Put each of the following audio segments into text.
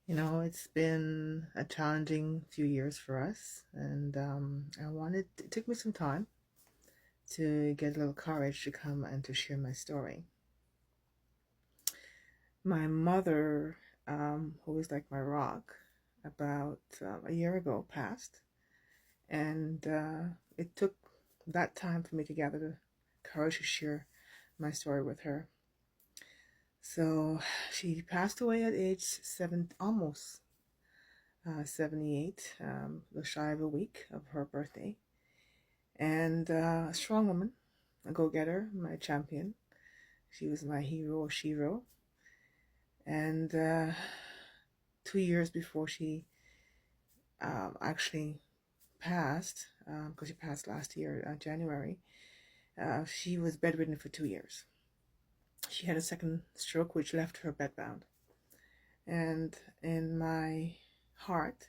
It's been a challenging few years for us, and it took me some time to get a little courage to come and to share my story. My mother, who was like my rock, about a year ago passed, and it took that time for me to gather the courage to share my story with her. So she passed away at age almost 78, shy of a week of her birthday. And a strong woman, a go-getter, my champion. She was my hero, shero. And 2 years before she actually passed, because she passed last year, January, she was bedridden for 2 years. She had a second stroke, which left her bedbound. And in my heart,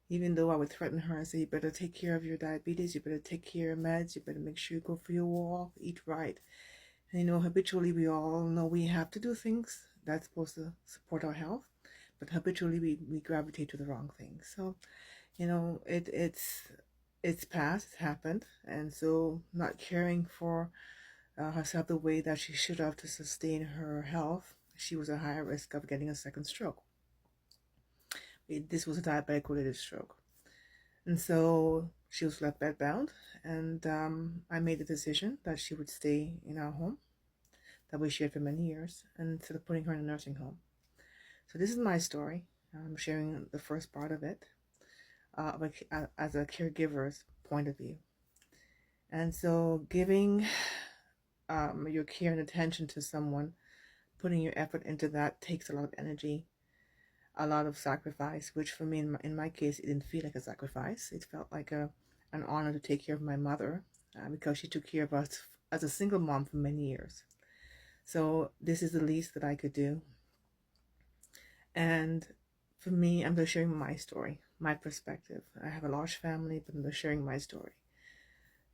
even though I would threaten her and say, you better take care of your diabetes, you better take care of meds, you better make sure you go for your walk, eat right. And habitually we all know we have to do things that's supposed to support our health, but habitually we gravitate to the wrong things. So, it's past, it's happened, and so not caring for herself the way that she should have to sustain her health, she was at higher risk of getting a second stroke. This was a diabetic related stroke. And so she was left bedbound, and I made the decision that she would stay in our home that we shared for many years, and instead of putting her in a nursing home. So this is my story. I'm sharing the first part of it as a caregiver's point of view. And so giving your care and attention to someone, putting your effort into that takes a lot of energy, a lot of sacrifice, which for me, in my case, it didn't feel like a sacrifice. It felt like an honor to take care of my mother because she took care of us as a single mom for many years. So this is the least that I could do. And for me, I'm just sharing my story, my perspective. I have a large family, but I'm just sharing my story.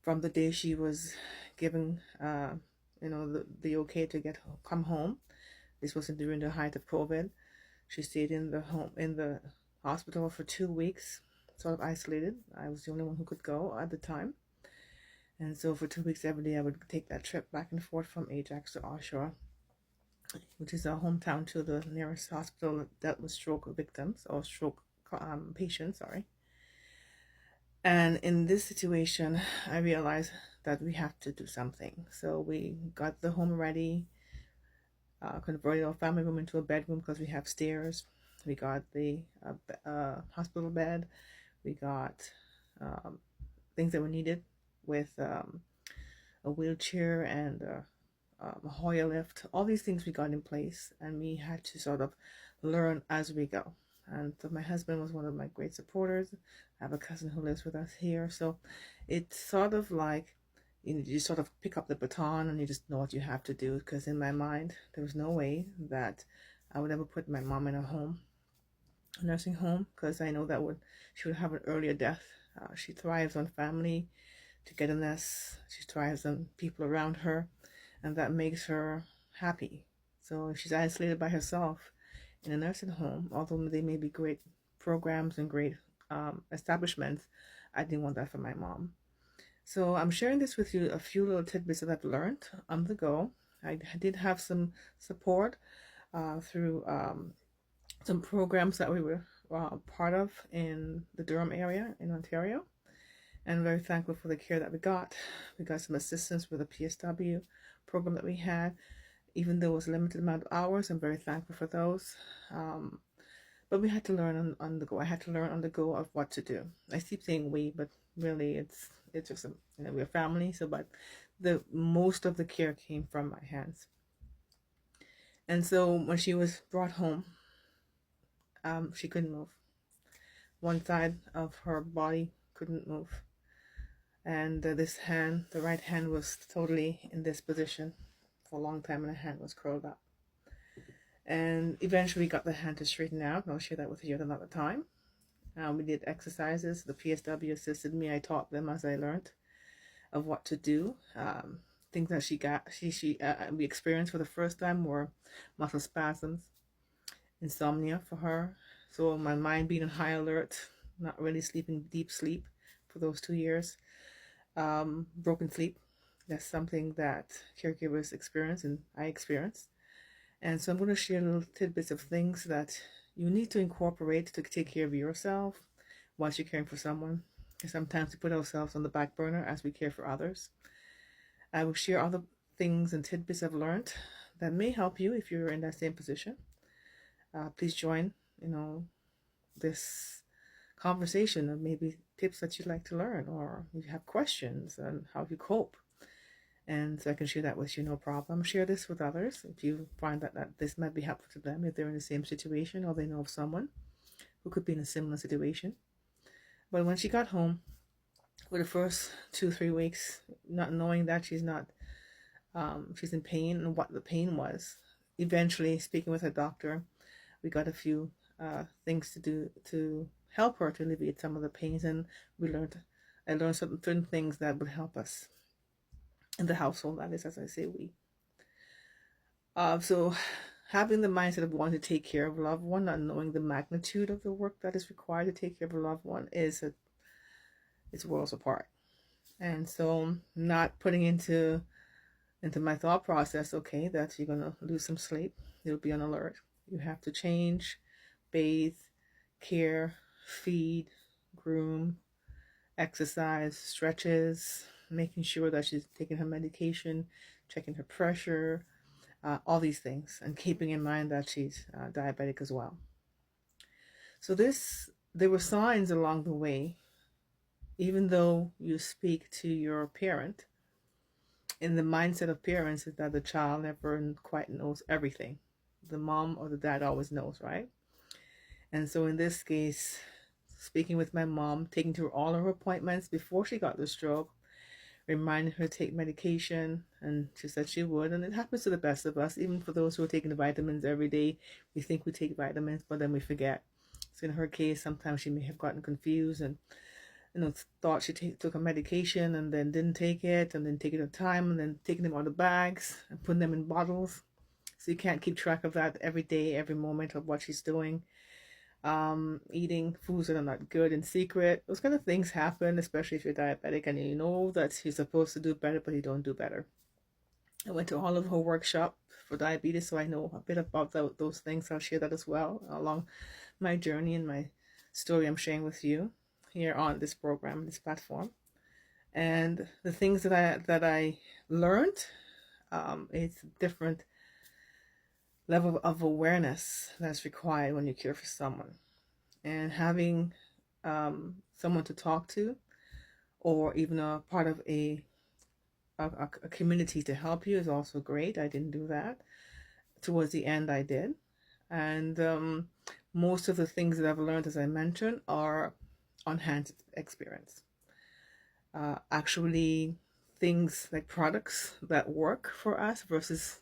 From the day she was given, the okay to come home. This was during the height of COVID. She stayed in the hospital for 2 weeks, sort of isolated. I was the only one who could go at the time. And so for 2 weeks every day, I would take that trip back and forth from Ajax to Oshawa, which is our hometown, to the nearest hospital that dealt with stroke victims or stroke patients, sorry. And in this situation, I realized that we have to do something. So we got the home ready, converted our family room into a bedroom because we have stairs. We got the hospital bed. We got things that were needed with a wheelchair and a Hoyer lift. All these things we got in place, and we had to sort of learn as we go. And so my husband was one of my great supporters. I have a cousin who lives with us here. So it's sort of like, you sort of pick up the baton and you just know what you have to do. Because in my mind, there was no way that I would ever put my mom in a nursing home, because I know she would have an earlier death. She thrives on family, togetherness. She thrives on people around her, and that makes her happy. So if she's isolated by herself in a nursing home, although they may be great programs and great establishments, I didn't want that for my mom. So I'm sharing this with you, a few little tidbits that I've learned on the go. I did have some support through some programs that we were part of in the Durham area in Ontario, and very thankful for the care that we got. We got some assistance with the PSW program that we had, even though it was a limited amount of hours. I'm very thankful for those. But we had to learn on the go. I had to learn on the go of what to do. I keep saying we, but really it's just we're a family. So, but the most of the care came from my hands. And so when she was brought home, she couldn't move. One side of her body couldn't move, and this hand, the right hand, was totally in this position for a long time, and the hand was curled up. And eventually got the hand to straighten out, and I'll share that with you at another time. We did exercises. The PSW assisted me. I taught them as I learned of what to do. Things that we experienced for the first time were muscle spasms, insomnia for her. So my mind being on high alert, not really sleeping deep sleep for those 2 years. Broken sleep. That's something that caregivers experience and I experience. And so I'm going to share little tidbits of things that you need to incorporate to take care of yourself whilst you're caring for someone. And sometimes we put ourselves on the back burner as we care for others. I will share other things and tidbits I've learned that may help you if you're in that same position. Please join, this conversation of maybe tips that you'd like to learn, or if you have questions on how you cope. And so I can share that with you, no problem. Share this with others if you find that this might be helpful to them if they're in the same situation or they know of someone who could be in a similar situation. But when she got home, for the first 2-3 weeks, not knowing that she's in pain and what the pain was, eventually speaking with her doctor, we got a few things to do to help her to alleviate some of the pains, and I learned certain things that would help us in the household. That is, as I say, we. So having the mindset of wanting to take care of a loved one, not knowing the magnitude of the work that is required to take care of a loved one, it's worlds apart. And so not putting into my thought process, okay, that you're going to lose some sleep, you'll be on alert. You have to change, bathe, care, feed, groom, exercise, stretches, making sure that she's taking her medication, checking her pressure, all these things, and keeping in mind that she's diabetic as well. So there were signs along the way, even though you speak to your parent, in the mindset of parents is that the child never quite knows everything. The mom or the dad always knows, right? And so in this case, speaking with my mom, taking to all her appointments before she got the stroke, reminding her to take medication, and she said she would, and it happens to the best of us. Even for those who are taking the vitamins every day, we think we take vitamins, but then we forget. So in her case, sometimes she may have gotten confused and thought she took a medication and then didn't take it, and then take it at a time, and then taking them out of bags and putting them in bottles. So you can't keep track of that every day, every moment of what she's doing. Eating foods that are not good in secret. Those kind of things happen, especially if you're diabetic and you know that you're supposed to do better, but you don't do better. I went to all of her workshop for diabetes, so I know a bit about those things. I'll share that as well along my journey and my story I'm sharing with you here on this program, this platform. And the things that I learned, it's different level of awareness that's required when you care for someone, and having someone to talk to, or even a part of a community to help you, is also great. I didn't do that. Towards the end I did, and most of the things that I've learned, as I mentioned, are on hand experience. Actually, things like products that work for us versus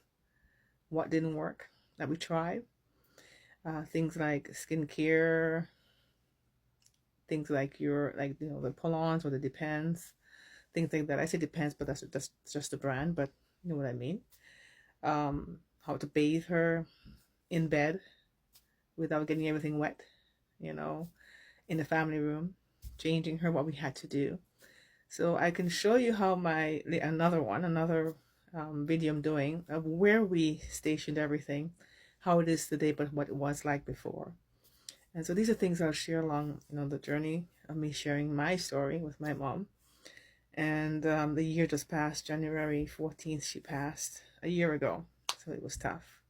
what didn't work that we tried. Things like skincare, things like the pull-ons or the Depends, things like that. I say Depends, but that's just the brand, but you know what I mean. How to bathe her in bed without getting everything wet, in the family room, changing her, what we had to do. So I can show you how another video I'm doing of where we stationed everything, how it is today, but what it was like before. And so these are things I'll share along, the journey of me sharing my story with my mom. And the year just passed. January 14th, she passed a year ago. So it was tough.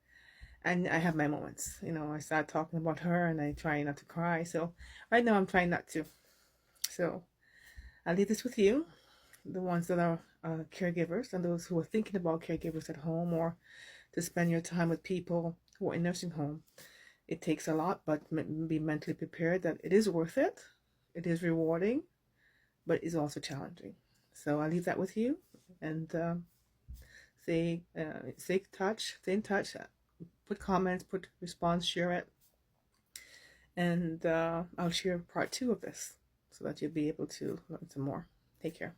And I have my moments. I start talking about her and I try not to cry. So right now I'm trying not to. So I'll leave this with you, the ones that are caregivers, and those who are thinking about caregivers at home, or to spend your time with people who are in nursing home. It takes a lot, but be mentally prepared that it is worth it. It is rewarding, but it's also challenging. So I'll leave that with you, and stay in touch, put comments, put response, share it, and I'll share part 2 of this so that you'll be able to learn some more. Take care.